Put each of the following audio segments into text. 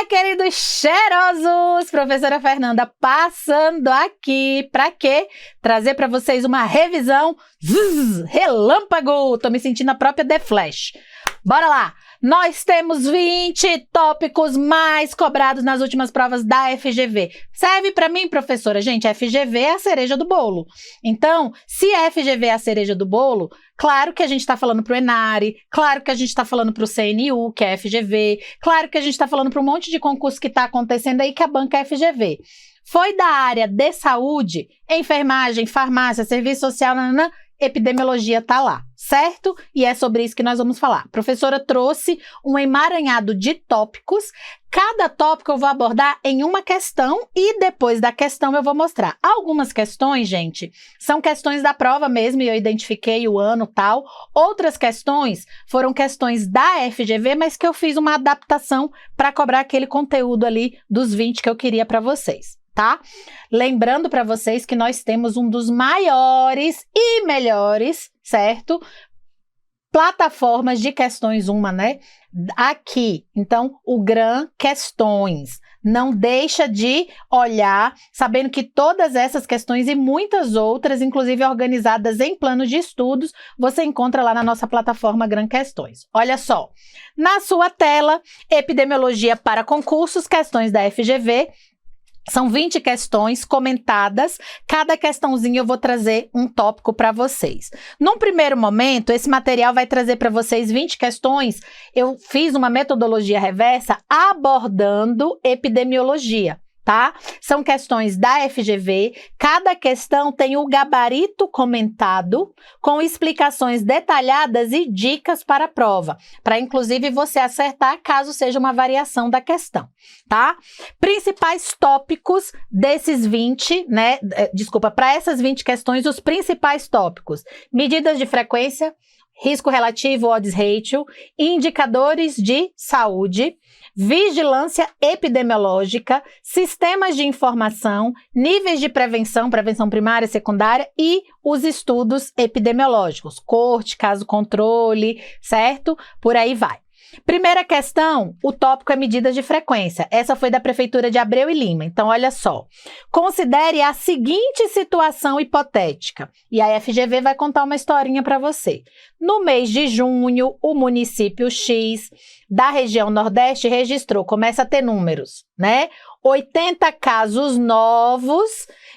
Olá, queridos cheirosos! Professora Fernanda passando aqui para quê? Trazer para vocês uma revisão relâmpago! Tô me sentindo a própria The Flash. Bora lá! Nós temos 20 tópicos mais cobrados nas últimas provas da FGV. Serve para mim, professora? Gente, a FGV é a cereja do bolo. Então, se a FGV é a cereja do bolo, claro que a gente está falando para o Enare, claro que a gente está falando para o CNU, que é a FGV, claro que a gente está falando para um monte de concurso que está acontecendo aí que a banca é a FGV. Foi da área de saúde, enfermagem, farmácia, serviço social, nananã, epidemiologia tá lá, certo? E é sobre isso que nós vamos falar. A professora trouxe um emaranhado de tópicos. Cada tópico eu vou abordar em uma questão e depois da questão eu vou mostrar. Algumas questões, gente, são questões da prova mesmo e eu identifiquei o ano tal. Outras questões foram questões da FGV, mas que eu fiz uma adaptação para cobrar aquele conteúdo ali dos 20 que eu queria para vocês. Tá? Lembrando para vocês que nós temos um dos maiores e melhores, certo? Plataformas de questões, né? Aqui. Então, o Gran Questões. Não deixa de olhar, sabendo que todas essas questões e muitas outras, inclusive organizadas em plano de estudos, você encontra lá na nossa plataforma Gran Questões. Olha só, na sua tela, epidemiologia para concursos, questões da FGV. São 20 questões comentadas, cada questãozinha eu vou trazer um tópico para vocês. Num primeiro momento, esse material vai trazer para vocês 20 questões, eu fiz uma metodologia reversa abordando epidemiologia, tá? São questões da FGV, cada questão tem o gabarito comentado, com explicações detalhadas e dicas para a prova, para inclusive você acertar caso seja uma variação da questão, tá? Principais tópicos desses 20, né? Desculpa, para essas 20 questões, os principais tópicos: medidas de frequência, risco relativo, odds ratio, indicadores de saúde, vigilância epidemiológica, sistemas de informação, níveis de prevenção, prevenção primária, secundária e os estudos epidemiológicos, corte, caso controle, certo? Por aí vai. Primeira questão, o tópico é medidas de frequência. Essa foi da Prefeitura de Abreu e Lima. Então, olha só. Considere a seguinte situação hipotética. E a FGV vai contar uma historinha para você. No mês de junho, o município X da região Nordeste registrou, começa a ter números, né? 80 casos novos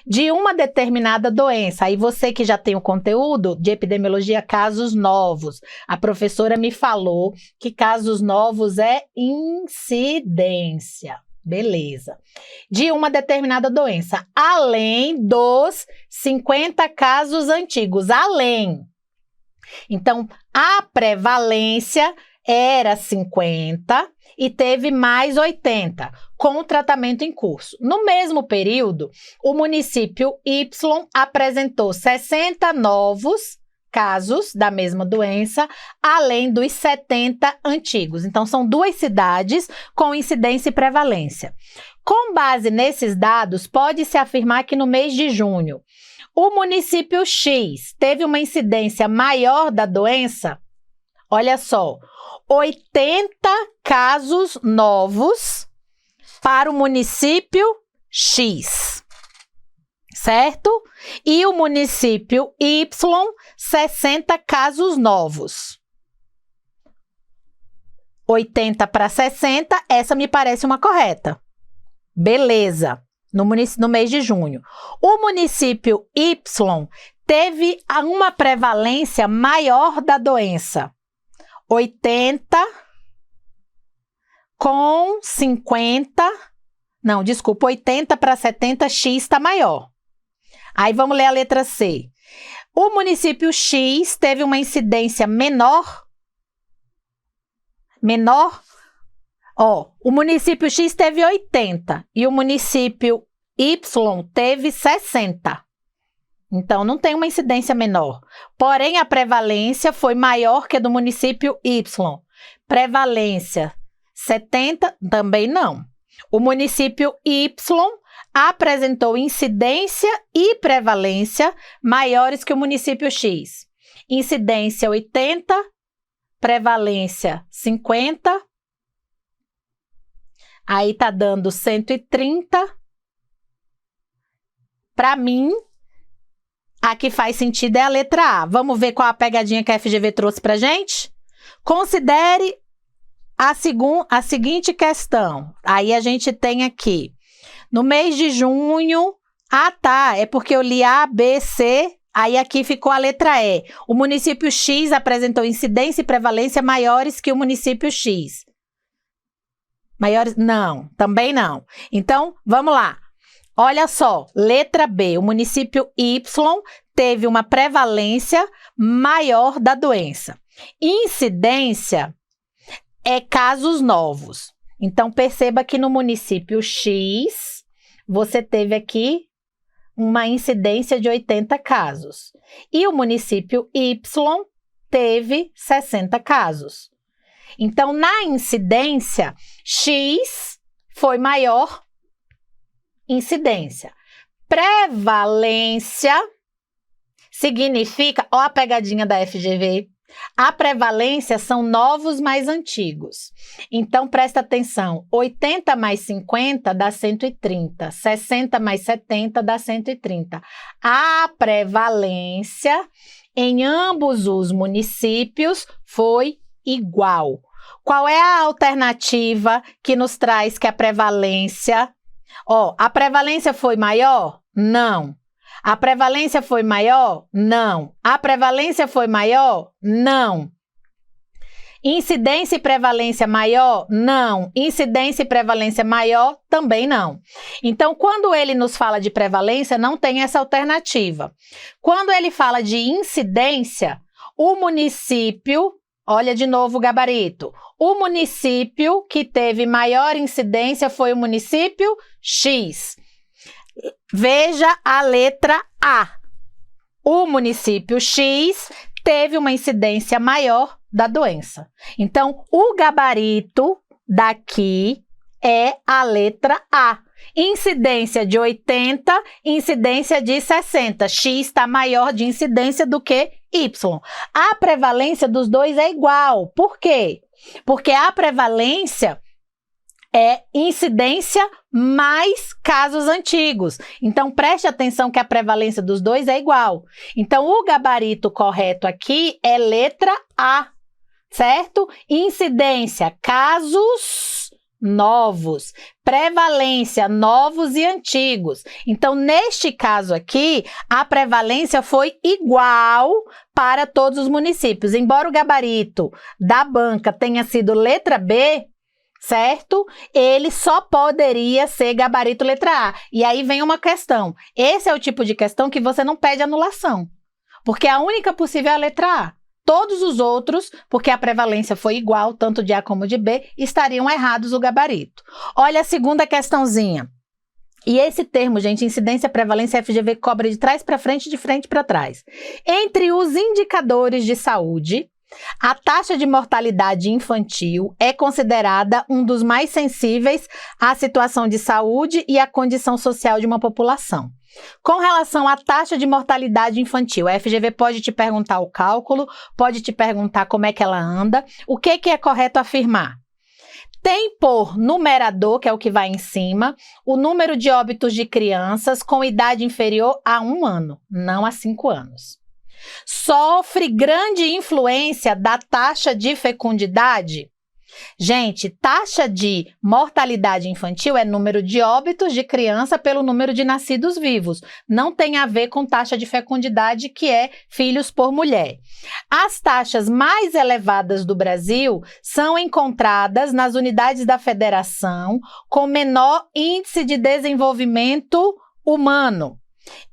de uma determinada doença. Aí você que já tem o conteúdo de epidemiologia, casos novos. A professora me falou que casos novos é incidência. Beleza. De uma determinada doença. Além dos 50 casos antigos. Além. Então, a prevalência era 50 e teve mais 80, com o tratamento em curso. No mesmo período, o município Y apresentou 60 novos casos da mesma doença, além dos 70 antigos. Então, são duas cidades com incidência e prevalência. Com base nesses dados, pode-se afirmar que no mês de junho, o município X teve uma incidência maior da doença. Olha só, 80 casos novos para o município X, certo? E o município Y, 60 casos novos. 80 para 60, essa me parece uma correta. Beleza, no mês de junho. O município Y teve uma prevalência maior da doença. 80 com 50, não, desculpa, 80 para 70, X está maior. Aí vamos ler a letra C. O município X teve uma incidência menor. Ó, o município X teve 80 e o município Y teve 60. Então, não tem uma incidência menor. Porém, a prevalência foi maior que a do município Y. Prevalência 70, também não. O município Y apresentou incidência e prevalência maiores que o município X. Incidência 80, prevalência 50. Aí tá dando 130. Para mim, a que faz sentido é a letra A. Vamos ver qual a pegadinha que a FGV trouxe pra gente? Considere a seguinte questão. Aí a gente tem aqui, no mês de junho, é porque eu li A, B, C, aí aqui ficou a letra E. O município X apresentou incidência e prevalência maiores que o município X. Maiores? Não, também não. Então, vamos lá. Olha só, letra B, o município Y teve uma prevalência maior da doença. Incidência é casos novos. Então, perceba que no município X, você teve aqui uma incidência de 80 casos. E o município Y teve 60 casos. Então, na incidência, X foi maior incidência. Prevalência significa, ó a pegadinha da FGV, a prevalência são novos mais antigos. Então, presta atenção, 80 mais 50 dá 130, 60 mais 70 dá 130. A prevalência em ambos os municípios foi igual. Qual é a alternativa que nos traz que a prevalência... a prevalência foi maior? Não. A prevalência foi maior? Não. A prevalência foi maior? Não. Incidência e prevalência maior? Não. Incidência e prevalência maior? Também não. Então, quando ele nos fala de prevalência, não tem essa alternativa. Quando ele fala de incidência, o município, olha de novo o gabarito, o município que teve maior incidência foi o município X. Veja a letra A. O município X teve uma incidência maior da doença. Então, o gabarito daqui é a letra A. Incidência de 80, incidência de 60. X está maior de incidência do que Y. A prevalência dos dois é igual. Por quê? Porque a prevalência é incidência mais casos antigos. Então, preste atenção que a prevalência dos dois é igual. Então, o gabarito correto aqui é letra A, certo? Incidência, casos novos. Prevalência, novos e antigos. Então, neste caso aqui, a prevalência foi igual para todos os municípios. Embora o gabarito da banca tenha sido letra B, certo? Ele só poderia ser gabarito letra A. E aí vem uma questão. Esse é o tipo de questão que você não pede anulação. Porque a única possível é a letra A. Todos os outros, porque a prevalência foi igual, tanto de A como de B, estariam errados o gabarito. Olha a segunda questãozinha. E esse termo, gente, incidência, prevalência, FGV cobra de trás para frente, de frente para trás. Entre os indicadores de saúde, a taxa de mortalidade infantil é considerada um dos mais sensíveis à situação de saúde e à condição social de uma população. Com relação à taxa de mortalidade infantil, a FGV pode te perguntar o cálculo, pode te perguntar como é que ela anda, o que é correto afirmar? Tem por numerador, que é o que vai em cima, o número de óbitos de crianças com idade inferior a 1 ano, não a 5 anos. Sofre grande influência da taxa de fecundidade? Gente, taxa de mortalidade infantil é número de óbitos de criança pelo número de nascidos vivos. Não tem a ver com taxa de fecundidade, que é filhos por mulher. As taxas mais elevadas do Brasil são encontradas nas unidades da federação com menor índice de desenvolvimento humano.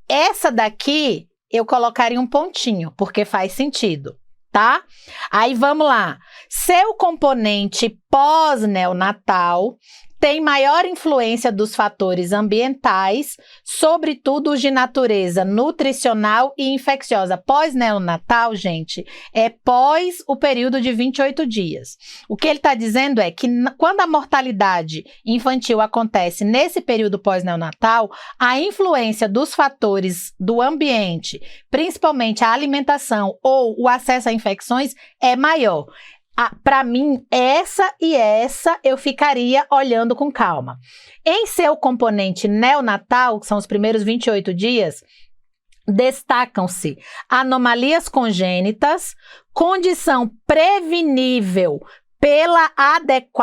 Essa daqui eu colocaria um pontinho, porque faz sentido, tá? Aí vamos lá. Seu componente pós-neonatal tem maior influência dos fatores ambientais, sobretudo os de natureza nutricional e infecciosa. Pós-neonatal, gente, é pós o período de 28 dias. O que ele está dizendo é que quando a mortalidade infantil acontece nesse período pós-neonatal, a influência dos fatores do ambiente, principalmente a alimentação ou o acesso a infecções, é maior. Para mim, essa e essa eu ficaria olhando com calma. Em seu componente neonatal, que são os primeiros 28 dias, destacam-se anomalias congênitas, condição prevenível pela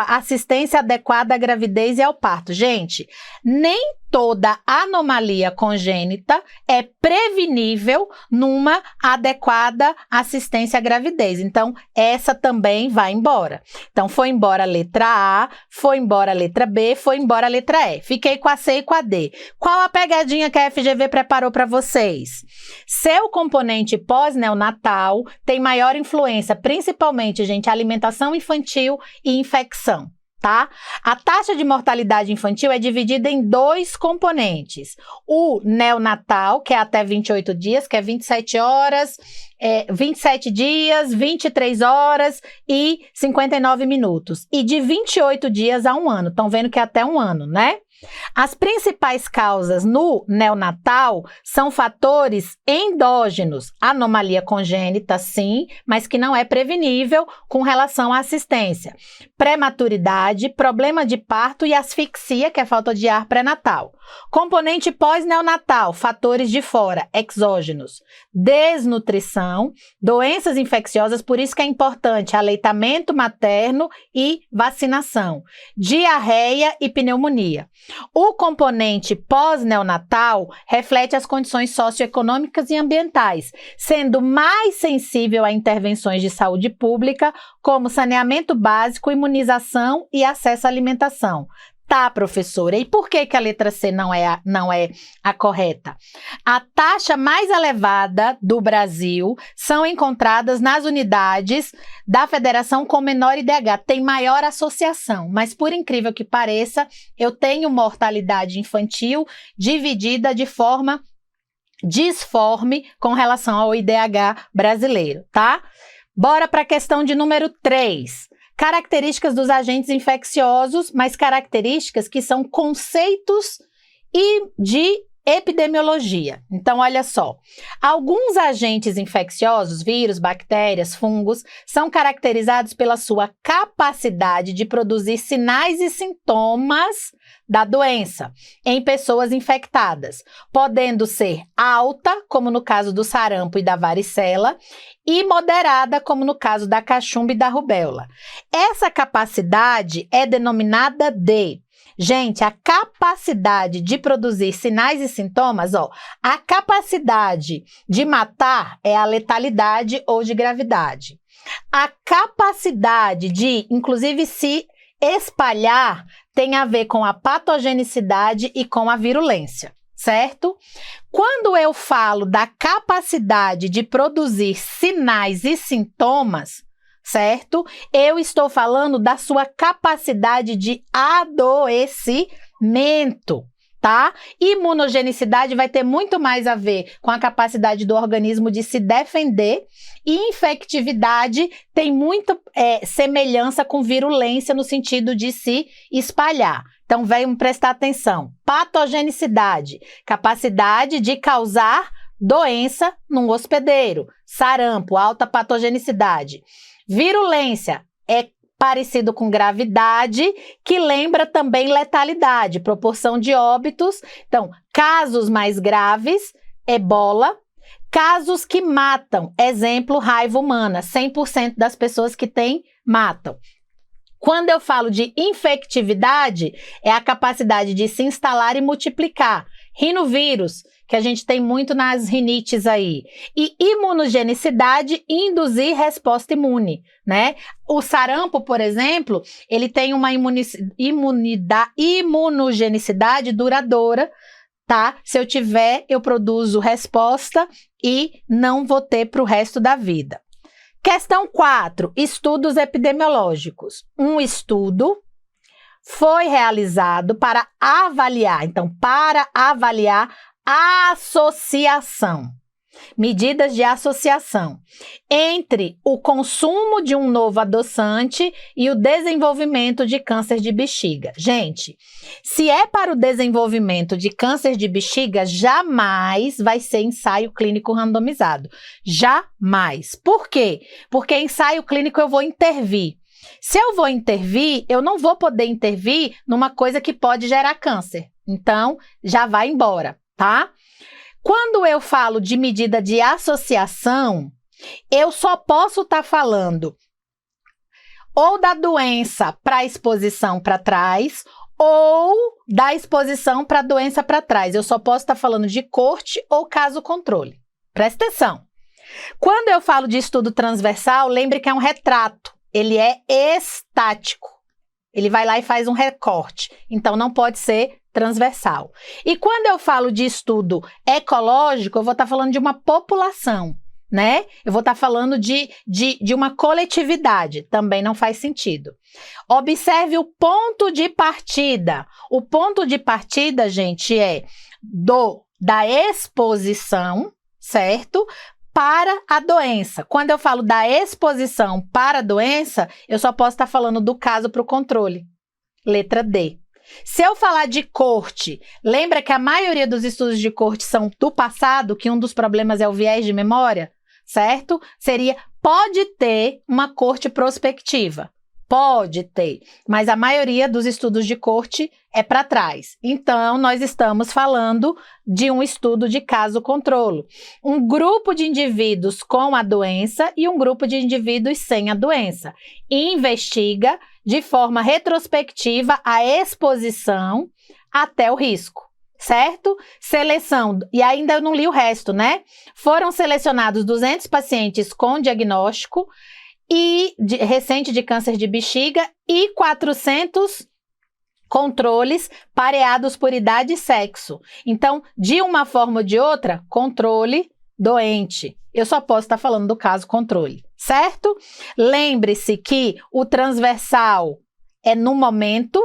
assistência adequada à gravidez e ao parto. Gente, nem toda anomalia congênita é prevenível numa adequada assistência à gravidez. Então, essa também vai embora. Então, foi embora a letra A, foi embora a letra B, foi embora a letra E. Fiquei com a C e com a D. Qual a pegadinha que a FGV preparou para vocês? Seu componente pós-neonatal tem maior influência, principalmente, gente, alimentação infantil e infecção. Tá? A taxa de mortalidade infantil é dividida em 2 componentes. O neonatal, que é até 28 dias, que é 27 dias, 23 horas e 59 minutos. E de 28 dias a 1 ano. Estão vendo que é até 1 ano, né? As principais causas no neonatal são fatores endógenos, anomalia congênita, sim, mas que não é prevenível com relação à assistência. Prematuridade, problema de parto e asfixia, que é falta de ar pré-natal. Componente pós-neonatal, fatores de fora, exógenos. Desnutrição, doenças infecciosas, por isso que é importante aleitamento materno e vacinação. Diarreia e pneumonia. O componente pós-neonatal reflete as condições socioeconômicas e ambientais, sendo mais sensível a intervenções de saúde pública, como saneamento básico, imunização e acesso à alimentação. Tá, professora, e por que a letra C não é a correta? A taxa mais elevada do Brasil são encontradas nas unidades da federação com menor IDH, tem maior associação, mas por incrível que pareça, eu tenho mortalidade infantil dividida de forma disforme com relação ao IDH brasileiro, tá? Bora para a questão de número 3. Características dos agentes infecciosos, mas características que são conceitos e de epidemiologia. Então, olha só, alguns agentes infecciosos, vírus, bactérias, fungos, são caracterizados pela sua capacidade de produzir sinais e sintomas da doença em pessoas infectadas, podendo ser alta, como no caso do sarampo e da varicela, e moderada, como no caso da cachumba e da rubéola. Essa capacidade é denominada de... Gente, a capacidade de produzir sinais e sintomas, a capacidade de matar é a letalidade ou de gravidade. A capacidade de, inclusive, se espalhar tem a ver com a patogenicidade e com a virulência, certo? Quando eu falo da capacidade de produzir sinais e sintomas, certo? Eu estou falando da sua capacidade de adoecimento, tá? Imunogenicidade vai ter muito mais a ver com a capacidade do organismo de se defender e infectividade tem muita semelhança com virulência no sentido de se espalhar. Então, vamos prestar atenção. Patogenicidade, capacidade de causar doença num hospedeiro. Sarampo, alta patogenicidade. Virulência é parecido com gravidade, que lembra também letalidade, proporção de óbitos. Então, casos mais graves, ebola. Casos que matam, exemplo, raiva humana, 100% das pessoas que têm, matam. Quando eu falo de infectividade, é a capacidade de se instalar e multiplicar. Rinovírus, que a gente tem muito nas rinites aí. E imunogenicidade, induzir resposta imune, né? O sarampo, por exemplo, ele tem uma imunogenicidade duradoura, tá? Se eu tiver, eu produzo resposta e não vou ter para o resto da vida. Questão 4, estudos epidemiológicos. Um estudo foi realizado para avaliar, então, para avaliar a associação Medidas de associação entre o consumo de um novo adoçante e o desenvolvimento de câncer de bexiga. Gente, se é para o desenvolvimento de câncer de bexiga, jamais vai ser ensaio clínico randomizado. Jamais. Por quê? Porque ensaio clínico eu vou intervir. Se eu vou intervir, eu não vou poder intervir numa coisa que pode gerar câncer. Então, já vai embora, tá? Quando eu falo de medida de associação, eu só posso estar falando ou da doença para a exposição para trás ou da exposição para a doença para trás. Eu só posso estar falando de corte ou caso controle. Presta atenção. Quando eu falo de estudo transversal, lembre que é um retrato. Ele é estático. Ele vai lá e faz um recorte. Então, não pode ser transversal. E quando eu falo de estudo ecológico, eu vou estar falando de uma população, né? Eu vou estar falando de uma coletividade. Também não faz sentido. Observe o ponto de partida. O ponto de partida, gente, é da exposição, certo? Para a doença. Quando eu falo da exposição para a doença, eu só posso estar falando do caso para o controle. Letra D. Se eu falar de corte, lembra que a maioria dos estudos de corte são do passado, que um dos problemas é o viés de memória, certo? Pode ter uma corte prospectiva. Pode ter, mas a maioria dos estudos de corte é para trás. Então, nós estamos falando de um estudo de caso-controlo. Um grupo de indivíduos com a doença e um grupo de indivíduos sem a doença. Investiga de forma retrospectiva a exposição até o risco, certo? Seleção, e ainda eu não li o resto, né? Foram selecionados 200 pacientes com diagnóstico recente de câncer de bexiga e 400 controles pareados por idade e sexo. Então, de uma forma ou de outra, controle doente. Eu só posso estar falando do caso controle, certo? Lembre-se que o transversal é no momento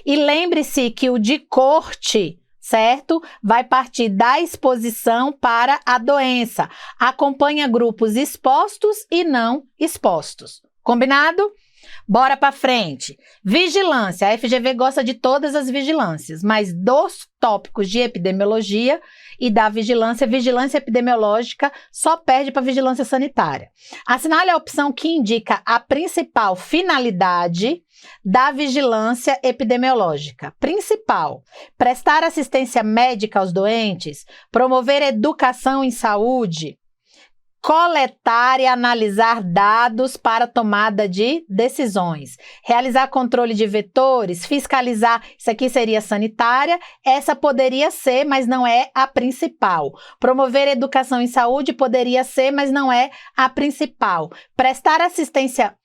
e lembre-se que o de corte, certo? Vai partir da exposição para a doença. Acompanha grupos expostos e não expostos. Combinado? Bora para frente. Vigilância. A FGV gosta de todas as vigilâncias, mas dos tópicos de epidemiologia e da vigilância epidemiológica só perde para vigilância sanitária. Assinale a opção que indica a principal finalidade da vigilância epidemiológica. Principal: prestar assistência médica aos doentes, promover educação em saúde, coletar e analisar dados para tomada de decisões, realizar controle de vetores, fiscalizar, isso aqui seria sanitária, essa poderia ser, mas não é a principal. Promover educação em saúde poderia ser, mas não é a principal. Prestar assistência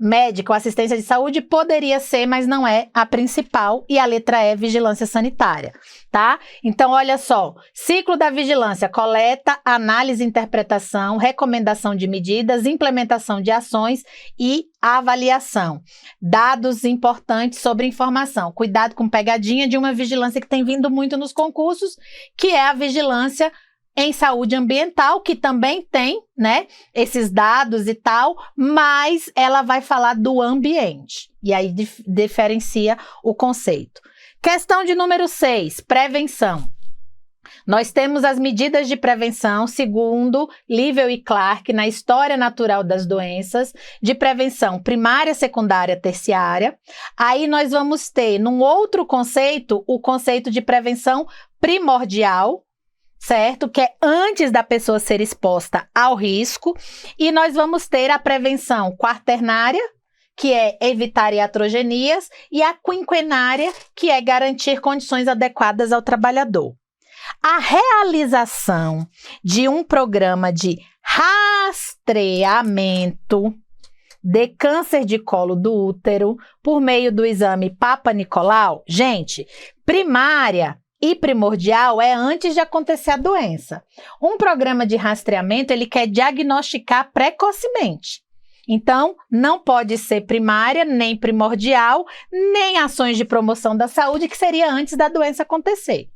médica ou assistência de saúde poderia ser, mas não é a principal, e a letra E, vigilância sanitária, tá? Então, olha só, ciclo da vigilância: coleta, análise, interpretação, recomendação de medidas, implementação de ações e avaliação. Dados importantes sobre informação. Cuidado com pegadinha de uma vigilância que tem vindo muito nos concursos, que é a vigilância em saúde ambiental, que também tem, né, esses dados e tal, mas ela vai falar do ambiente. E aí diferencia o conceito. Questão de número 6, prevenção. Nós temos as medidas de prevenção, segundo Livell e Clark, na História Natural das Doenças, de prevenção primária, secundária, terciária. Aí nós vamos ter, num outro conceito, o conceito de prevenção primordial, certo? Que é antes da pessoa ser exposta ao risco. E nós vamos ter a prevenção quaternária, que é evitar iatrogenias, e a quinquenária, que é garantir condições adequadas ao trabalhador. A realização de um programa de rastreamento de câncer de colo do útero por meio do exame Papa Nicolau, gente, primária e primordial é antes de acontecer a doença. Um programa de rastreamento, ele quer diagnosticar precocemente. Então, não pode ser primária, nem primordial, nem ações de promoção da saúde, que seria antes da doença acontecer.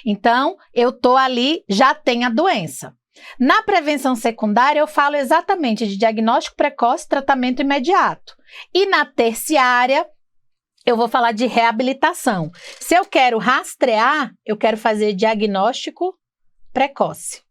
Então, eu tô ali, já tem a doença. Na prevenção secundária, eu falo exatamente de diagnóstico precoce, tratamento imediato. E na terciária, eu vou falar de reabilitação. Se eu quero rastrear, eu quero fazer diagnóstico precoce.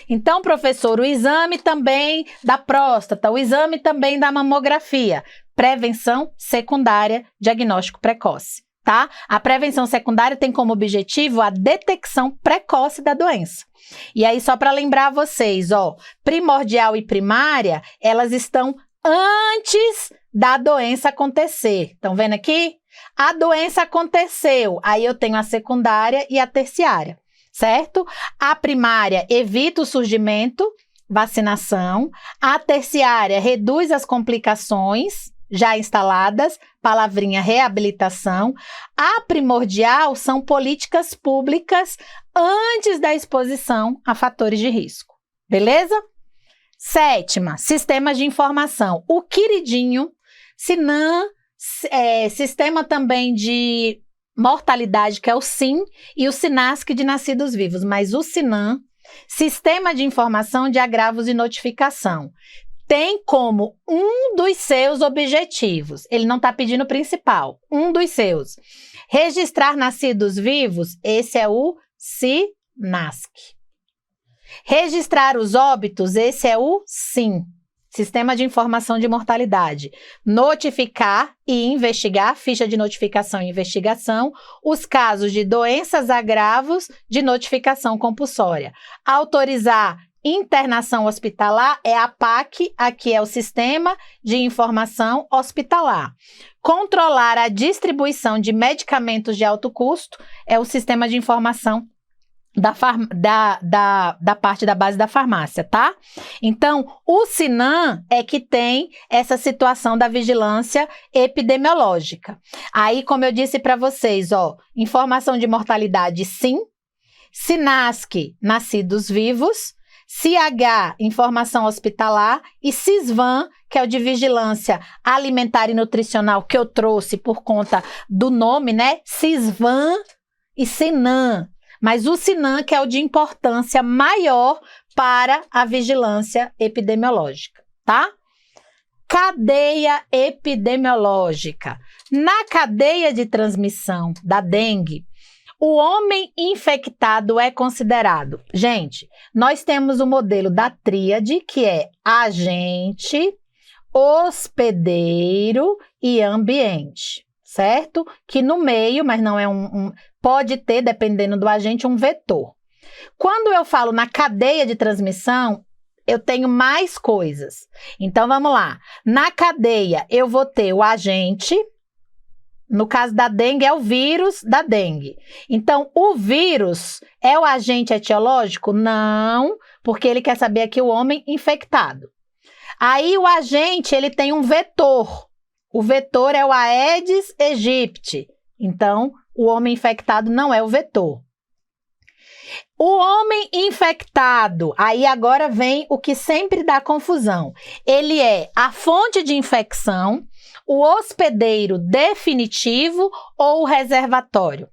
Então, professor, o exame também da próstata, o exame também da mamografia. Prevenção secundária, diagnóstico precoce, tá? A prevenção secundária tem como objetivo a detecção precoce da doença. E aí, só para lembrar vocês, ó, primordial e primária, elas estão antes da doença acontecer. Estão vendo aqui? A doença aconteceu, aí eu tenho a secundária e a terciária, certo? A primária evita o surgimento, vacinação. A terciária reduz as complicações já instaladas, palavrinha reabilitação. A primordial são políticas públicas antes da exposição a fatores de risco. Beleza? Sétima, sistemas de informação. O queridinho, SINAM, sistema também de mortalidade, que é o SIM, e o SINASC de nascidos vivos, mas o SINAM, Sistema de Informação de Agravos e Notificação, tem como um dos seus objetivos, ele não está pedindo o principal, um dos seus, registrar nascidos vivos, esse é o SINASC. Registrar os óbitos, esse é o SIM, Sistema de Informação de Mortalidade. Notificar e investigar, ficha de notificação e investigação, os casos de doenças agravos de notificação compulsória. Autorizar internação hospitalar é a PAC, aqui é o Sistema de Informação Hospitalar. Controlar a distribuição de medicamentos de alto custo é o Sistema de Informação da parte da base da farmácia, tá? Então, o SINAM é que tem essa situação da vigilância epidemiológica. Aí, como eu disse para vocês, ó, informação de mortalidade, sim. SINASC, nascidos vivos. CH, informação hospitalar. E CISVAN, que é o de vigilância alimentar e nutricional, que eu trouxe por conta do nome, né? CISVAN e SINAM. Mas o SINAM, que é o de importância maior para a vigilância epidemiológica, tá? Cadeia epidemiológica. Na cadeia de transmissão da dengue, o homem infectado é considerado... Gente, nós temos o modelo da tríade, que é agente, hospedeiro e ambiente, certo? Que no meio, mas não é pode ter, dependendo do agente, um vetor. Quando eu falo na cadeia de transmissão, eu tenho mais coisas. Então, vamos lá. Na cadeia, eu vou ter o agente. No caso da dengue, é o vírus da dengue. Então, o vírus é o agente etiológico? Não, porque ele quer saber aqui o homem infectado. Aí, o agente, ele tem um vetor. O vetor é o Aedes aegypti. Então, o homem infectado não é o vetor. O homem infectado, aí agora vem o que sempre dá confusão. Ele é a fonte de infecção, o hospedeiro definitivo ou o reservatório?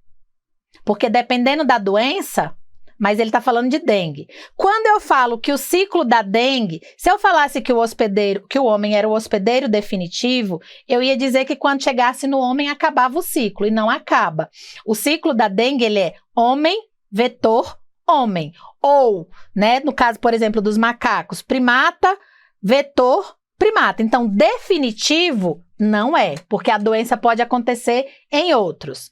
Porque dependendo da doença, mas ele está falando de dengue. Quando eu falo que o ciclo da dengue, se eu falasse que o homem era o hospedeiro definitivo, eu ia dizer que quando chegasse no homem acabava o ciclo, e não acaba. O ciclo da dengue, ele é homem, vetor, homem. Ou, né, no caso, por exemplo, dos macacos, primata, vetor, primata. Então, definitivo não é, porque a doença pode acontecer em outros.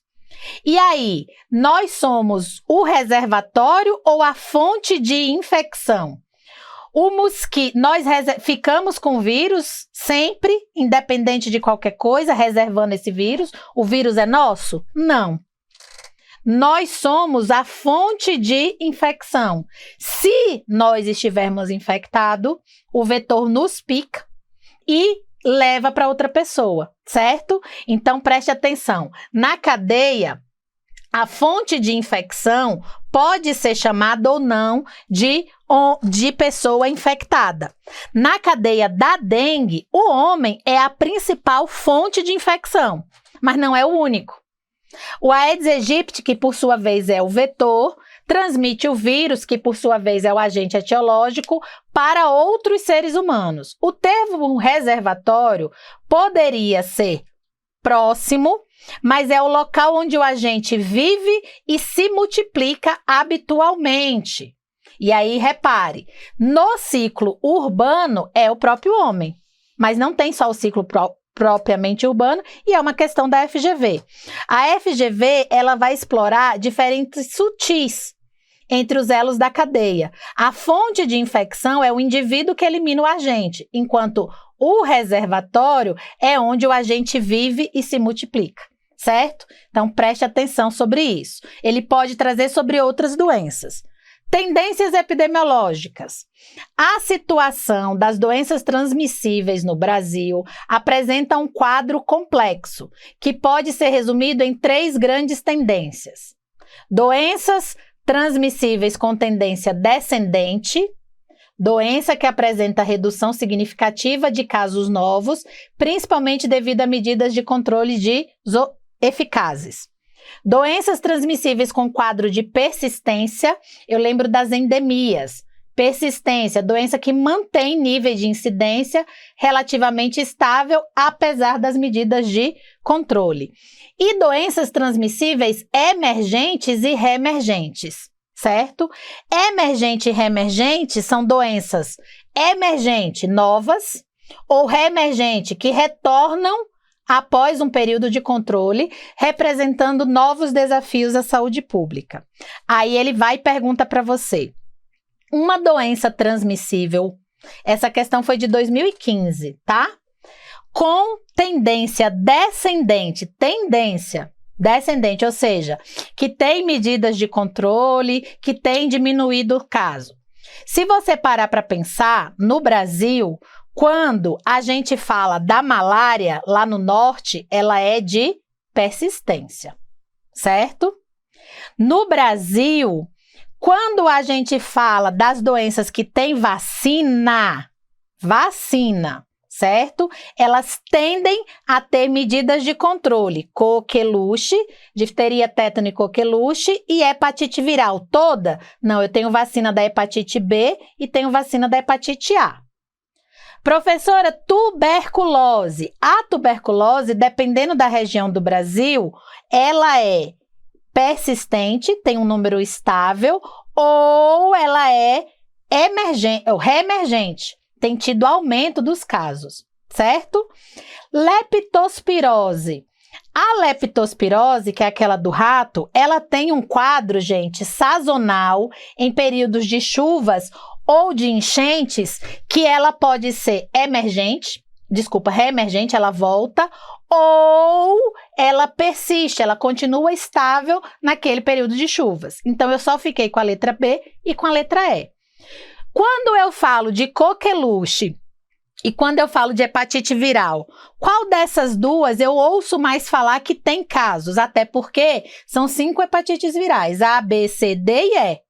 E aí, nós somos o reservatório ou a fonte de infecção? Nós ficamos com o vírus sempre, independente de qualquer coisa, reservando esse vírus. O vírus é nosso? Não. Nós somos a fonte de infecção. Se nós estivermos infectados, o vetor nos pica e leva para outra pessoa, certo? Então, preste atenção. Na cadeia, a fonte de infecção pode ser chamada ou não de pessoa infectada. Na cadeia da dengue, o homem é a principal fonte de infecção, mas não é o único. O Aedes aegypti, que por sua vez é o vetor, transmite o vírus, que por sua vez é o agente etiológico, para outros seres humanos. O termo reservatório poderia ser próximo, mas é o local onde o agente vive e se multiplica habitualmente. E aí, repare, no ciclo urbano é o próprio homem, mas não tem só o ciclo propriamente urbano, e é uma questão da FGV. A FGV, ela vai explorar diferentes sutis entre os elos da cadeia. A fonte de infecção é o indivíduo que elimina o agente, enquanto o reservatório é onde o agente vive e se multiplica, certo? Então, preste atenção sobre isso. Ele pode trazer sobre outras doenças. Tendências epidemiológicas. A situação das doenças transmissíveis no Brasil apresenta um quadro complexo, que pode ser resumido em 3 grandes tendências. Doenças transmissíveis com tendência descendente, doença que apresenta redução significativa de casos novos, principalmente devido a medidas de controle eficazes. Doenças transmissíveis com quadro de persistência, eu lembro das endemias. Persistência, doença que mantém nível de incidência relativamente estável, apesar das medidas de controle. E doenças transmissíveis emergentes e reemergentes, certo? Emergente e reemergente são doenças emergente novas ou reemergente que retornam após um período de controle, representando novos desafios à saúde pública. Aí ele vai e pergunta para você, uma doença transmissível, essa questão foi de 2015, tá? Com tendência descendente, ou seja, que tem medidas de controle, que tem diminuído o caso. Se você parar para pensar, no Brasil, quando a gente fala da malária, lá no norte, ela é de persistência, certo? No Brasil, quando a gente fala das doenças que têm vacina, certo? Elas tendem a ter medidas de controle, coqueluche, difteria, tétano e coqueluche e hepatite viral toda? Não, eu tenho vacina da hepatite B e tenho vacina da hepatite A. Professora, tuberculose. A tuberculose, dependendo da região do Brasil, ela é persistente, tem um número estável, ou ela é emergente, ou reemergente, tem tido aumento dos casos, certo? Leptospirose. A leptospirose, que é aquela do rato, ela tem um quadro, gente, sazonal, em períodos de chuvas ou de enchentes, que ela pode ser reemergente, ela volta, ou ela persiste, ela continua estável naquele período de chuvas. Então, eu só fiquei com a letra B e com a letra E. Quando eu falo de coqueluche e quando eu falo de hepatite viral, qual dessas duas eu ouço mais falar que tem casos? Até porque são 5 hepatites virais, A, B, C, D e E.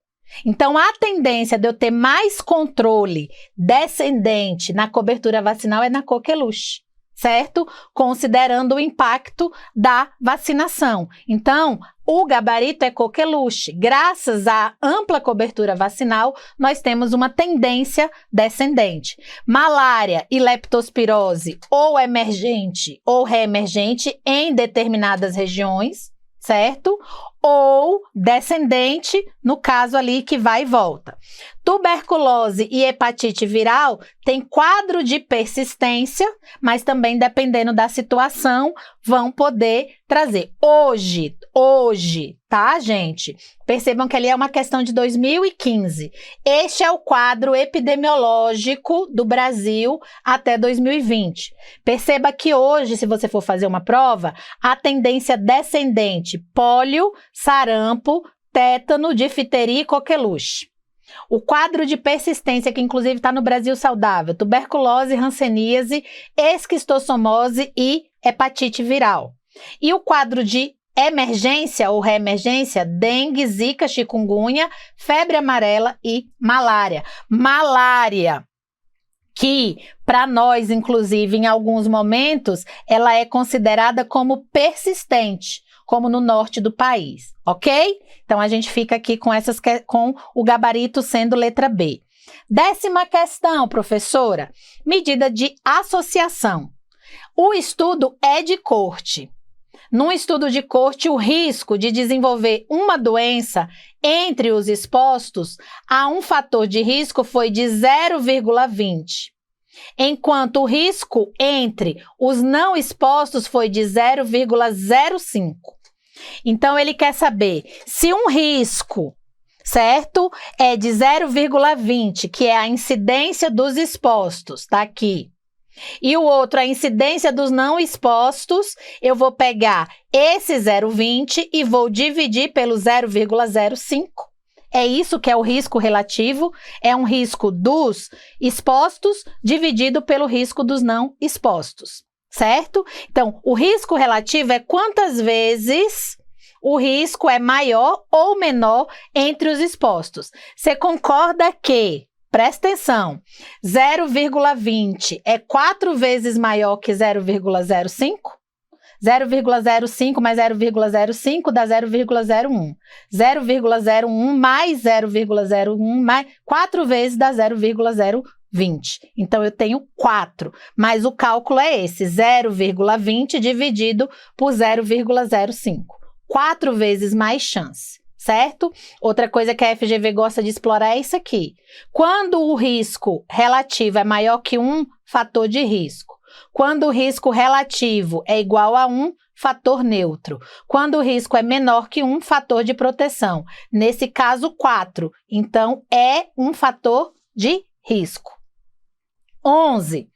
Então, a tendência de eu ter mais controle descendente na cobertura vacinal é na coqueluche, certo? Considerando o impacto da vacinação. Então, o gabarito é coqueluche. Graças à ampla cobertura vacinal, nós temos uma tendência descendente. Malária e leptospirose, ou emergente ou reemergente em determinadas regiões, certo? Ou descendente, no caso ali que vai e volta. Tuberculose e hepatite viral tem quadro de persistência, mas também, dependendo da situação, vão poder trazer. Hoje, tá, gente? Percebam que ali é uma questão de 2015. Este é o quadro epidemiológico do Brasil até 2020. Perceba que hoje, se você for fazer uma prova, a tendência descendente, pólio, sarampo, tétano, difteria e coqueluche. O quadro de persistência, que inclusive está no Brasil Saudável, tuberculose, hanseníase, esquistossomose e hepatite viral. E o quadro de emergência ou reemergência, dengue, zika, chikungunya, febre amarela e malária. Malária, que para nós, inclusive, em alguns momentos, ela é considerada como persistente. como no norte do país, ok? Então, a gente fica aqui com o gabarito sendo letra B. 10ª questão, professora. Medida de associação. O estudo é de corte. Num estudo de corte, o risco de desenvolver uma doença entre os expostos a um fator de risco foi de 0,20, enquanto o risco entre os não expostos foi de 0,05. Então, ele quer saber se um risco, certo, é de 0,20, que é a incidência dos expostos, tá aqui, e o outro, a incidência dos não expostos, eu vou pegar esse 0,20 e vou dividir pelo 0,05. É isso que é o risco relativo, é um risco dos expostos dividido pelo risco dos não expostos, certo? Então, o risco relativo é quantas vezes o risco é maior ou menor entre os expostos. Você concorda que, presta atenção, 0,20 é 4 vezes maior que 0,05? 0,05 mais 0,05 dá 0,01. 0,01 mais 0,01 mais 4 vezes dá 0,020. Então, eu tenho 4, mas o cálculo é esse, 0,20 dividido por 0,05. 4 vezes mais chance. Certo? Outra coisa que a FGV gosta de explorar é isso aqui. Quando o risco relativo é maior que um fator de risco. Quando o risco relativo é igual a um fator neutro. Quando o risco é menor que um fator de proteção. Nesse caso, 4. Então, é um fator de risco. 11.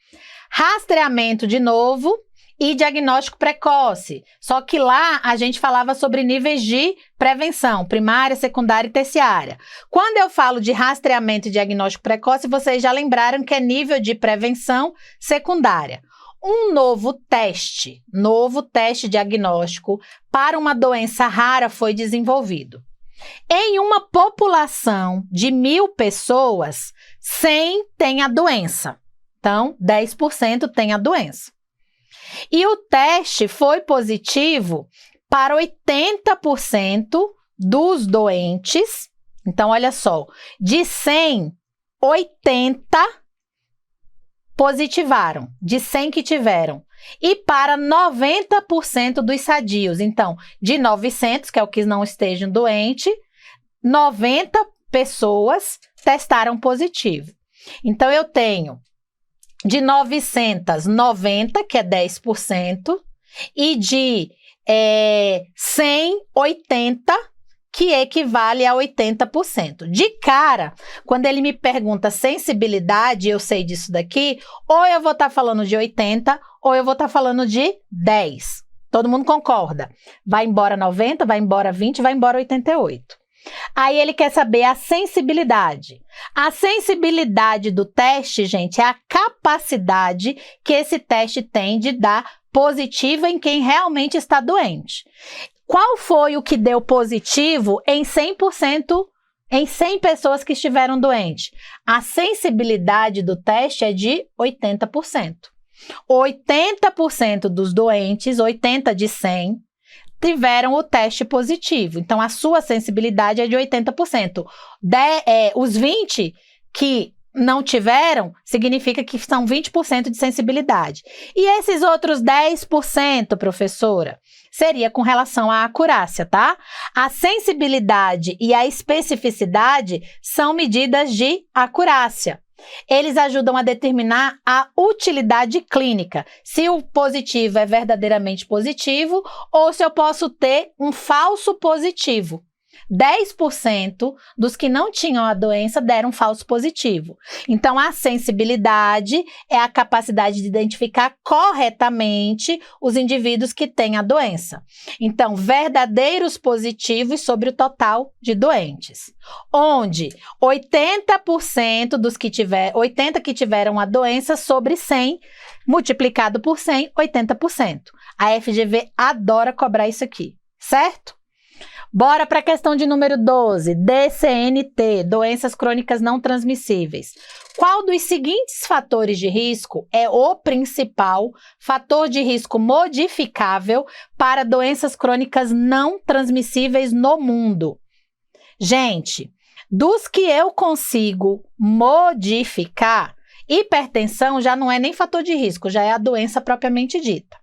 Rastreamento de novo. E diagnóstico precoce. Só que lá a gente falava sobre níveis de prevenção, primária, secundária e terciária. Quando eu falo de rastreamento e diagnóstico precoce, vocês já lembraram que é nível de prevenção secundária. Um novo teste diagnóstico para uma doença rara foi desenvolvido. Em uma população de 1.000 pessoas, 100 tem a doença. Então, 10% tem a doença. E o teste foi positivo para 80% dos doentes. Então, olha só, de 100, 80 positivaram, de 100 que tiveram. E para 90% dos sadios. Então, de 900, que é o que não estejam doentes, 90 pessoas testaram positivo. Então, eu tenho de 990, que é 10%, e de 100, 80, que equivale a 80%. De cara, quando ele me pergunta sensibilidade, eu sei disso daqui, ou eu vou estar falando de 80, ou eu vou estar falando de 10. Todo mundo concorda? Vai embora 90, vai embora 20, vai embora 88. Aí ele quer saber a sensibilidade. A sensibilidade do teste, gente, é a capacidade que esse teste tem de dar positivo em quem realmente está doente. Qual foi o que deu positivo em 100%, em 100 pessoas que estiveram doentes? A sensibilidade do teste é de 80%. 80% dos doentes, 80 de 100, tiveram o teste positivo. Então, a sua sensibilidade é de 80%. Os 20 que não tiveram, significa que são 20% de sensibilidade. E esses outros 10%, professora, seria com relação à acurácia, tá? A sensibilidade e a especificidade são medidas de acurácia. Eles ajudam a determinar a utilidade clínica, se o positivo é verdadeiramente positivo ou se eu posso ter um falso positivo. 10% dos que não tinham a doença deram falso positivo. Então, a sensibilidade é a capacidade de identificar corretamente os indivíduos que têm a doença. Então, verdadeiros positivos sobre o total de doentes. Onde 80% dos que 80 que tiveram a doença sobre 100, multiplicado por 100, 80%. A FGV adora cobrar isso aqui, certo? Bora para a questão de número 12, DCNT, doenças crônicas não transmissíveis. Qual dos seguintes fatores de risco é o principal fator de risco modificável para doenças crônicas não transmissíveis no mundo? Gente, dos que eu consigo modificar, hipertensão já não é nem fator de risco, já é a doença propriamente dita,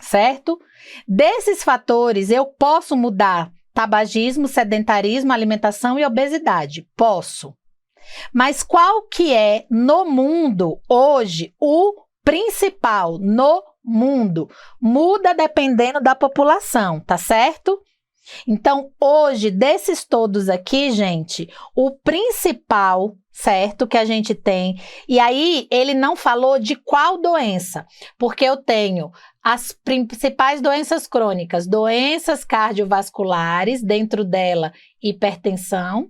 certo? Desses fatores, eu posso mudar tabagismo, sedentarismo, alimentação e obesidade? Posso. Mas qual que é, no mundo, hoje, o principal no mundo? Muda dependendo da população, tá certo? Então, hoje, desses todos aqui, gente, o principal, certo, que a gente tem, e aí ele não falou de qual doença, porque eu tenho as principais doenças crônicas, doenças cardiovasculares, dentro dela, hipertensão.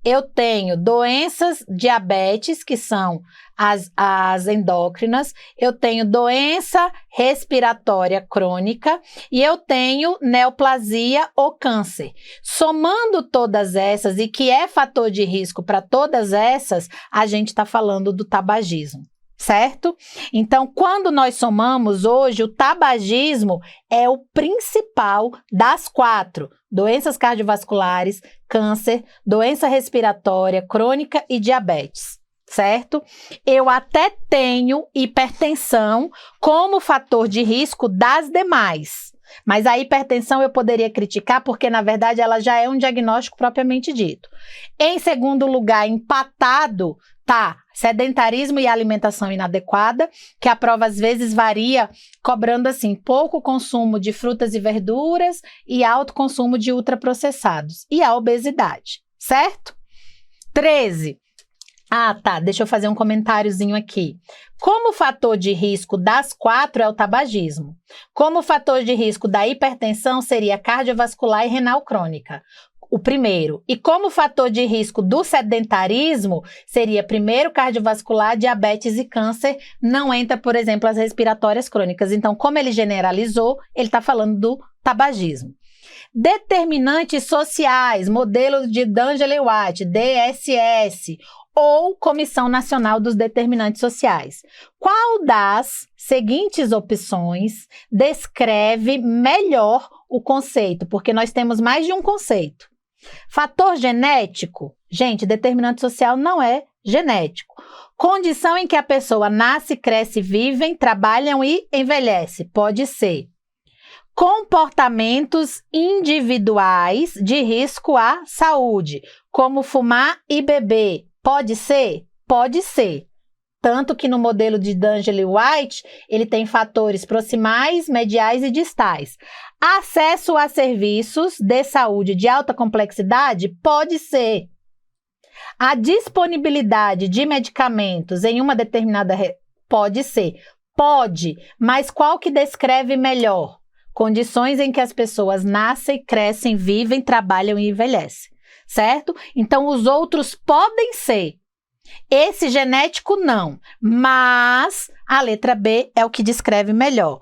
Eu tenho doenças diabetes, que são as endócrinas, eu tenho doença respiratória crônica e eu tenho neoplasia ou câncer. Somando todas essas, e que é fator de risco para todas essas, a gente está falando do tabagismo, certo? Então, quando nós somamos hoje, o tabagismo é o principal das 4. Doenças cardiovasculares, câncer, doença respiratória crônica e diabetes, certo? Eu até tenho hipertensão como fator de risco das demais, mas a hipertensão eu poderia criticar porque, na verdade, ela já é um diagnóstico propriamente dito. Em segundo lugar, empatado, tá, sedentarismo e alimentação inadequada, que a prova às vezes varia, cobrando assim, pouco consumo de frutas e verduras e alto consumo de ultraprocessados. E a obesidade, certo? 13. Ah, tá, deixa eu fazer um comentáriozinho aqui. Como fator de risco das 4 é o tabagismo. Como fator de risco da hipertensão seria cardiovascular e renal crônica. O primeiro. E como fator de risco do sedentarismo, seria primeiro cardiovascular, diabetes e câncer, não entra, por exemplo, as respiratórias crônicas. Então, como ele generalizou, ele está falando do tabagismo. Determinantes sociais, modelo de Dangeli White, DSS, ou Comissão Nacional dos Determinantes Sociais. Qual das seguintes opções descreve melhor o conceito? Porque nós temos mais de um conceito. Fator genético, gente, determinante social não é genético. Condição em que a pessoa nasce, cresce, vivem, trabalham e envelhece, pode ser. Comportamentos individuais de risco à saúde, como fumar e beber, pode ser? Pode ser. Tanto que no modelo de Dangeli White, ele tem fatores proximais, mediais e distais. Acesso a serviços de saúde de alta complexidade? Pode ser. A disponibilidade de medicamentos em uma determinada... Pode ser. Pode, mas qual que descreve melhor? Condições em que as pessoas nascem, crescem, vivem, trabalham e envelhecem, certo? Então, os outros podem ser. Esse genético não, mas a letra B é o que descreve melhor.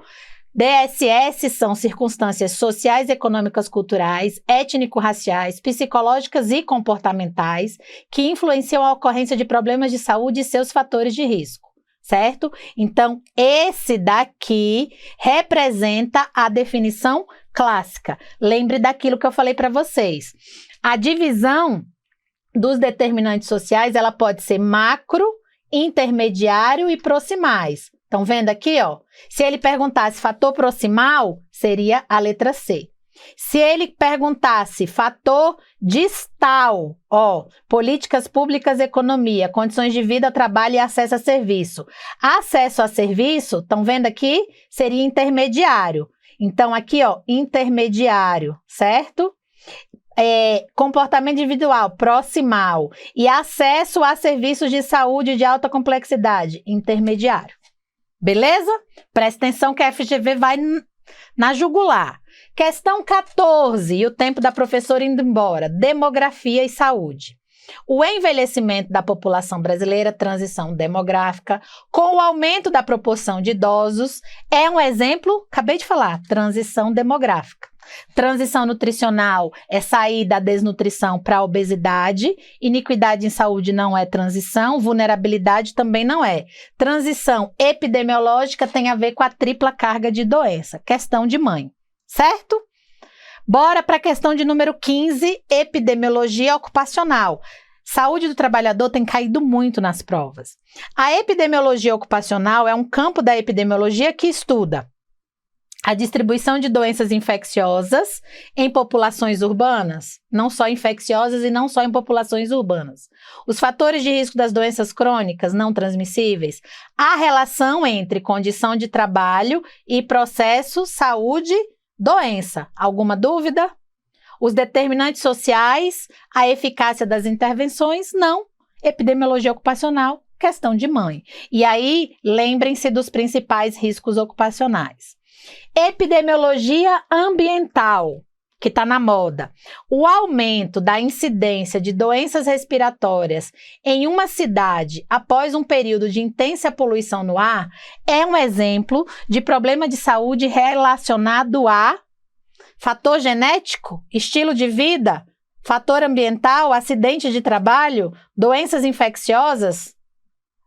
DSS são circunstâncias sociais, econômicas, culturais, étnico-raciais, psicológicas e comportamentais que influenciam a ocorrência de problemas de saúde e seus fatores de risco, certo? Então, esse daqui representa a definição clássica. Lembre daquilo que eu falei para vocês. A divisão dos determinantes sociais, ela pode ser macro, intermediário e proximais. Estão vendo aqui, ó? Se ele perguntasse fator proximal, seria a letra C. Se ele perguntasse fator distal, ó, políticas públicas, economia, condições de vida, trabalho e acesso a serviço. Acesso a serviço, estão vendo aqui? Seria intermediário. Então, aqui, ó, intermediário, certo? Comportamento individual, proximal, e acesso a serviços de saúde de alta complexidade, intermediário. Beleza? Presta atenção que a FGV vai na jugular. Questão 14, e o tempo da professora indo embora, demografia e saúde. O envelhecimento da população brasileira, transição demográfica, com o aumento da proporção de idosos, é um exemplo, acabei de falar, transição demográfica. Transição nutricional é sair da desnutrição para a obesidade. Iniquidade em saúde não é transição, vulnerabilidade também não é. Transição epidemiológica tem a ver com a tripla carga de doença, questão de mãe, certo? Bora para a questão de número 15, epidemiologia ocupacional. Saúde do trabalhador tem caído muito nas provas. A epidemiologia ocupacional é um campo da epidemiologia que estuda a distribuição de doenças infecciosas em populações urbanas, não só infecciosas e não só em populações urbanas. Os fatores de risco das doenças crônicas não transmissíveis, a relação entre condição de trabalho e processo saúde-doença. Alguma dúvida? Os determinantes sociais, a eficácia das intervenções, não. Epidemiologia ocupacional, questão de mãe. E aí, lembrem-se dos principais riscos ocupacionais. Epidemiologia ambiental, que está na moda. O aumento da incidência de doenças respiratórias em uma cidade após um período de intensa poluição no ar é um exemplo de problema de saúde relacionado a fator genético, estilo de vida, fator ambiental, acidente de trabalho, doenças infecciosas.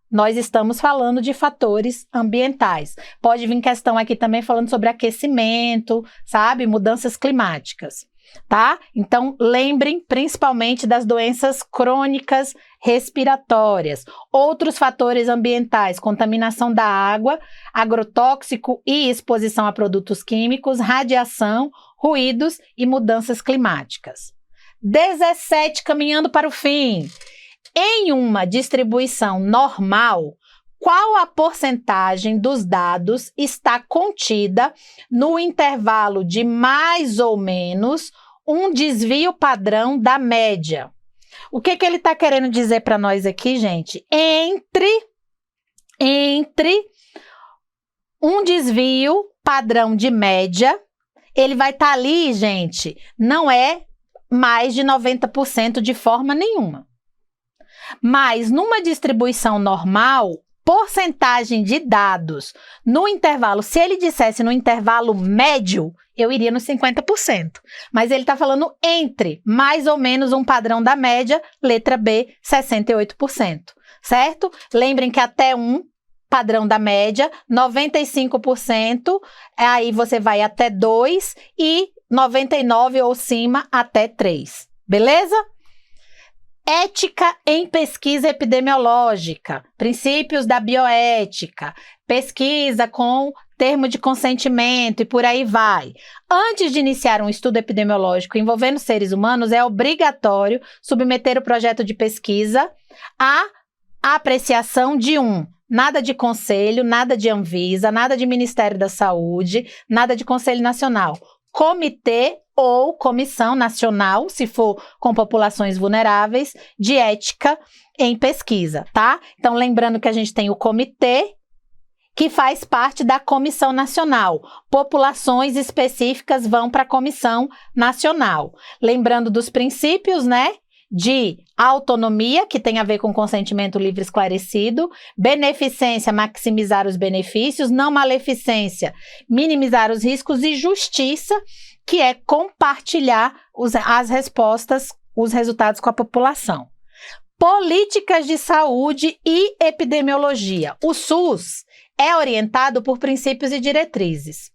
Nós estamos falando de fatores ambientais. Pode vir questão aqui também falando sobre aquecimento, sabe? Mudanças climáticas, tá? Então, lembrem principalmente das doenças crônicas respiratórias. Outros fatores ambientais, contaminação da água, agrotóxico e exposição a produtos químicos, radiação, ruídos e mudanças climáticas. 17, caminhando para o fim. Em uma distribuição normal, qual a porcentagem dos dados está contida no intervalo de mais ou menos um desvio padrão da média? O que ele está querendo dizer para nós aqui, gente? Entre um desvio padrão de média, ele vai estar ali, gente, não é mais de 90% de forma nenhuma. Mas numa distribuição normal, porcentagem de dados no intervalo, se ele dissesse no intervalo médio, eu iria no 50%. Mas ele está falando entre mais ou menos um padrão da média, letra B, 68%. Certo? Lembrem que até um padrão da média, 95%, aí você vai até 2 e 99 ou cima até 3. Beleza? Ética em pesquisa epidemiológica, princípios da bioética, pesquisa com termo de consentimento e por aí vai. Antes de iniciar um estudo epidemiológico envolvendo seres humanos, é obrigatório submeter o projeto de pesquisa à apreciação de nada de conselho, nada de Anvisa, nada de Ministério da Saúde, nada de Conselho Nacional. Comitê ou Comissão Nacional, se for com populações vulneráveis, de ética em pesquisa, tá? Então, lembrando que a gente tem o comitê, que faz parte da Comissão Nacional. Populações específicas vão para a Comissão Nacional. Lembrando dos princípios, né? De autonomia, que tem a ver com consentimento livre e esclarecido, beneficência, maximizar os benefícios, não maleficência, minimizar os riscos e justiça, que é compartilhar as respostas, os resultados com a população. Políticas de saúde e epidemiologia. O SUS é orientado por princípios e diretrizes.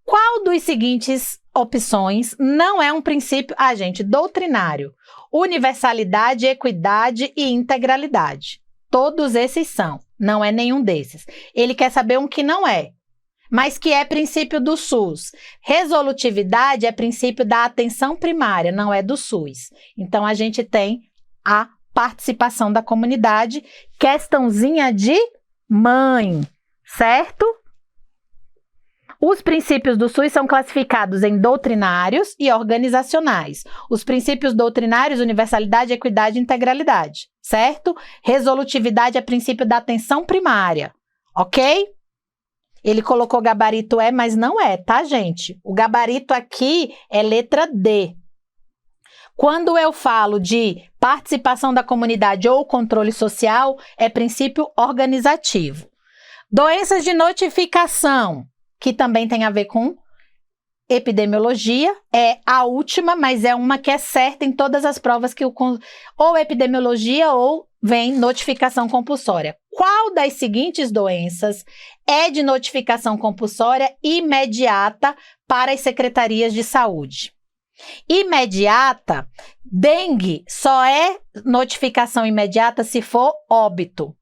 Qual dos seguintes opções não é um princípio, doutrinário? Universalidade, equidade e integralidade. Todos esses são, não é nenhum desses. Ele quer saber um que não é, mas que é princípio do SUS. Resolutividade é princípio da atenção primária, não é do SUS. Então, a gente tem a participação da comunidade, questãozinha de mãe, certo? Os princípios do SUS são classificados em doutrinários e organizacionais. Os princípios doutrinários, universalidade, equidade e integralidade, certo? Resolutividade é princípio da atenção primária, ok? Ele colocou gabarito E, mas não é, tá, gente? O gabarito aqui é letra D. Quando eu falo de participação da comunidade ou controle social, é princípio organizativo. Doenças de notificação, que também tem a ver com epidemiologia, é a última, mas é uma que é certa em todas as provas que ou epidemiologia ou vem notificação compulsória. Qual das seguintes doenças é de notificação compulsória imediata para as secretarias de saúde? Imediata, dengue só é notificação imediata se for óbito.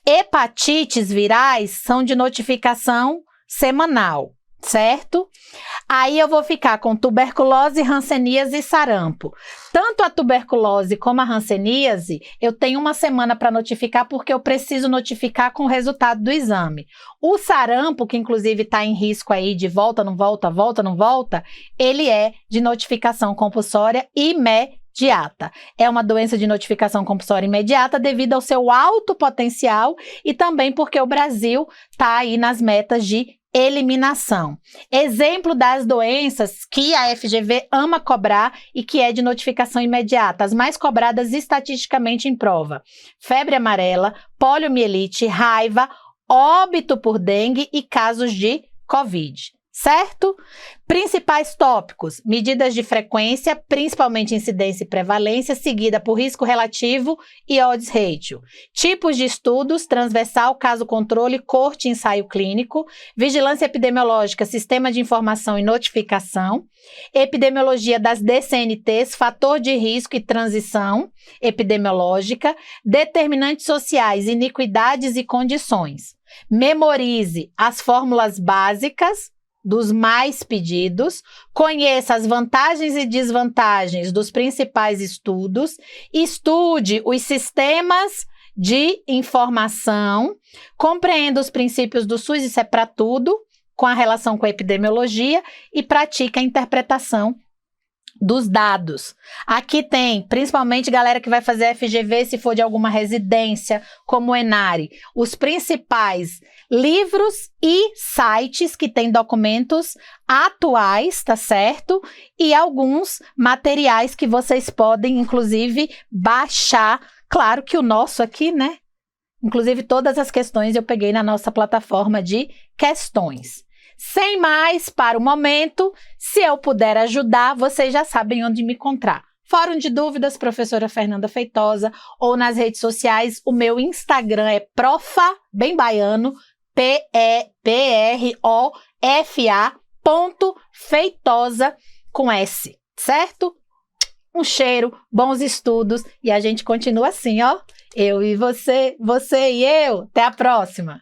Hepatites virais são de notificação semanal, certo? Aí eu vou ficar com tuberculose, hanseníase e sarampo. Tanto a tuberculose como a hanseníase, eu tenho uma semana para notificar porque eu preciso notificar com o resultado do exame. O sarampo, que inclusive está em risco aí de volta, não volta, volta, não volta, ele é de notificação compulsória imediata. É uma doença de notificação compulsória imediata devido ao seu alto potencial e também porque o Brasil está aí nas metas de eliminação. Exemplo das doenças que a FGV ama cobrar e que é de notificação imediata, as mais cobradas estatisticamente em prova: febre amarela, poliomielite, raiva, óbito por dengue e casos de Covid. Certo? Principais tópicos: medidas de frequência, principalmente incidência e prevalência, seguida por risco relativo e odds ratio. Tipos de estudos: transversal, caso controle, corte e ensaio clínico. Vigilância epidemiológica, sistema de informação e notificação. Epidemiologia das DCNTs, fator de risco e transição epidemiológica. Determinantes sociais, iniquidades e condições. Memorize as fórmulas básicas dos mais pedidos, conheça as vantagens e desvantagens dos principais estudos, estude os sistemas de informação, compreenda os princípios do SUS, isso é para tudo, com a relação com a epidemiologia, e pratique a interpretação dos dados. Aqui tem, principalmente galera que vai fazer FGV se for de alguma residência, como o Enare, os principais livros e sites que têm documentos atuais, tá certo? E alguns materiais que vocês podem, inclusive, baixar. Claro que o nosso aqui, né? Inclusive, todas as questões eu peguei na nossa plataforma de questões. Sem mais, para o momento, se eu puder ajudar, vocês já sabem onde me encontrar. Fórum de Dúvidas, professora Fernanda Feitosa, ou nas redes sociais, o meu Instagram é profa, bem baiano, PEPROFA.feitosa com S, certo? Um cheiro, bons estudos e a gente continua assim, ó. Eu e você, você e eu. Até a próxima!